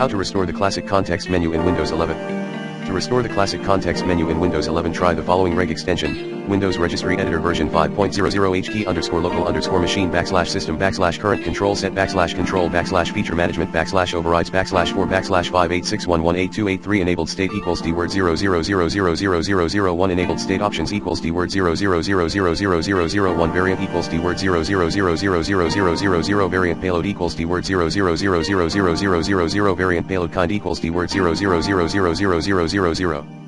How to restore the classic context menu in Windows 11. To restore the classic context menu in Windows 11, try the following reg extension: Windows Registry Editor version 5.00 hkey_local_machine /system/current control set /control /feature management /4/586118283 enabled state equals dword 0000001 enabled state options equals dword 0000001 variant equals dword 0000000 variant payload equals dword 0000000 variant payload kind equals dword 0000000.